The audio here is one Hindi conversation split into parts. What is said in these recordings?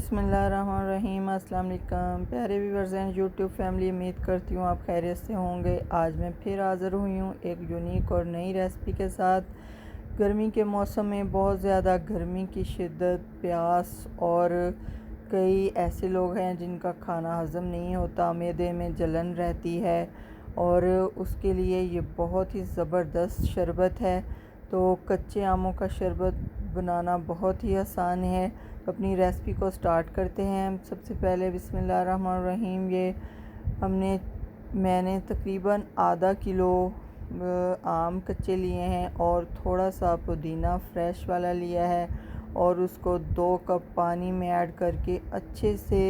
बिस्मिल्लाहिर्रहमानिर्रहीम। अस्सलाम वालेकुम प्यारे व्यूअर्स एंड यूट्यूब फैमिली, उम्मीद करती हूँ आप खैरियत से होंगे। आज मैं फिर हाज़िर हुई हूँ एक यूनिक और नई रेसिपी के साथ। गर्मी के मौसम में बहुत ज़्यादा गर्मी की शिद्दत, प्यास और कई ऐसे लोग हैं जिनका खाना हज़म नहीं होता, मैदे में जलन रहती है और उसके लिए ये बहुत ही ज़बरदस्त शरबत है। तो कच्चे आमों का शरबत बनाना बहुत ही आसान है। तो अपनी रेसिपी को स्टार्ट करते हैं। सबसे पहले बिस्मिल्लाहिर्रहमानिर्रहीम, मैंने तकरीबन आधा किलो आम कच्चे लिए हैं और थोड़ा सा पुदीना फ्रेश वाला लिया है और उसको 2 कप पानी में ऐड करके अच्छे से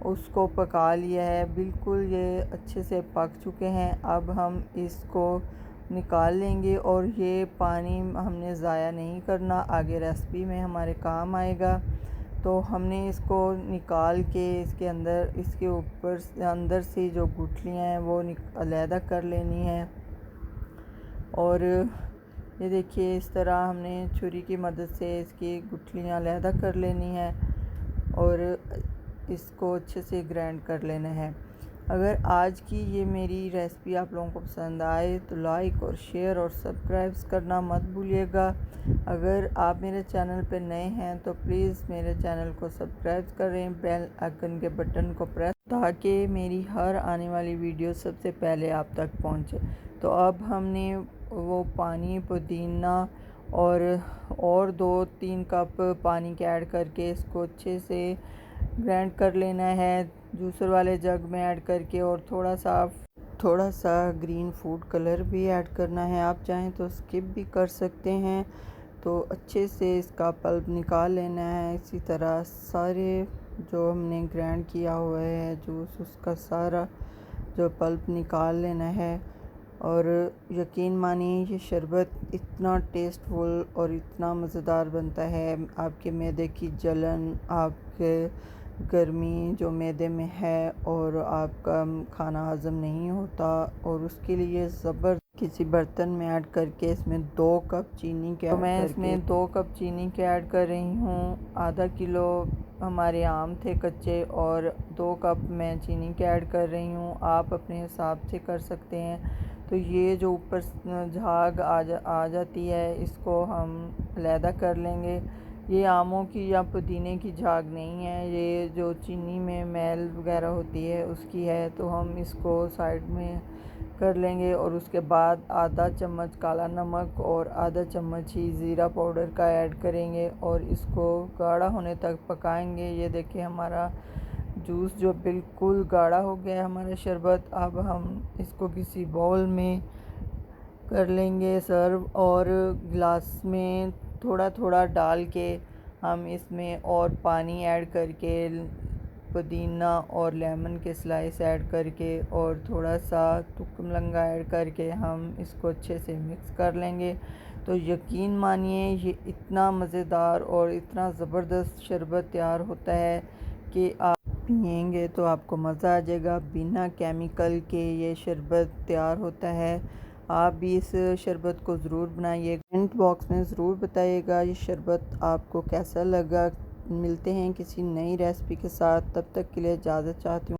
उसको पका लिया है। बिल्कुल ये अच्छे से पक चुके हैं। अब हम इसको निकाल लेंगे और ये पानी हमने ज़ाया नहीं करना, आगे रेसिपी में हमारे काम आएगा। तो हमने इसको निकाल के इसके ऊपर अंदर से जो गुठलियाँ हैं वो अलहदा कर लेनी है। और ये देखिए, इस तरह हमने छुरी की मदद से इसकी गुठलियाँ अलहदा कर लेनी है और इसको अच्छे से ग्राइंड कर लेना है। अगर आज की ये मेरी रेसिपी आप लोगों को पसंद आए तो लाइक और शेयर और सब्सक्राइब करना मत भूलिएगा। अगर आप मेरे चैनल पर नए हैं तो प्लीज़ मेरे चैनल को सब्सक्राइब करें, बेल आइकन के बटन को प्रेस, ताकि मेरी हर आने वाली वीडियो सबसे पहले आप तक पहुंचे। तो अब हमने वो पानी, पुदीना और 2-3 कप पानी के ऐड करके इसको अच्छे से ग्राइंड कर लेना है, जूसर वाले जग में ऐड करके। और थोड़ा सा ग्रीन फूड कलर भी ऐड करना है, आप चाहें तो स्किप भी कर सकते हैं। तो अच्छे से इसका पल्प निकाल लेना है। इसी तरह सारे जो हमने ग्राइंड किया हुआ है जूस, उसका सारा जो पल्प निकाल लेना है। और यकीन मानिए ये शरबत इतना टेस्टफुल और इतना मज़ेदार बनता है। आपके मैदे की जलन, आपके गर्मी जो मैदे में है और आपका खाना हज़म नहीं होता, और उसके लिए किसी बर्तन में ऐड करके इसमें 2 कप चीनी के मैं इसमें 2 कप चीनी के ऐड कर रही हूँ। आधा किलो हमारे आम थे कच्चे और 2 कप मैं चीनी के ऐड कर रही हूँ। आप अपने हिसाब से कर सकते हैं। तो ये जो ऊपर झाग आ जाती है, इसको हम अलहदा कर लेंगे। ये आमों की या पुदीने की झाग नहीं है, ये जो चीनी में मैल वगैरह होती है उसकी है। तो हम इसको साइड में कर लेंगे और उसके बाद आधा चम्मच काला नमक और आधा चम्मच ही ज़ीरा पाउडर का ऐड करेंगे और इसको गाढ़ा होने तक पकाएंगे। ये देखिए, हमारा जूस जो बिल्कुल गाढ़ा हो गया है, हमारा शरबत। अब हम इसको किसी बाउल में कर लेंगे सर्व, और गिलास में थोड़ा थोड़ा डाल के हम इसमें और पानी ऐड करके, पुदीना और लेमन के स्लाइस ऐड करके और थोड़ा सा तुकमलंगा ऐड करके हम इसको अच्छे से मिक्स कर लेंगे। तो यकीन मानिए ये इतना मज़ेदार और इतना ज़बरदस्त शरबत तैयार होता है कि आप पिएंगे तो आपको मज़ा आ जाएगा। बिना केमिकल के ये शरबत तैयार होता है। आप भी इस शरबत को ज़रूर बनाइए। कमेंट बॉक्स में ज़रूर बताइएगा ये शरबत आपको कैसा लगा। मिलते हैं किसी नई रेसिपी के साथ, तब तक के लिए इजाज़त चाहती हूँ।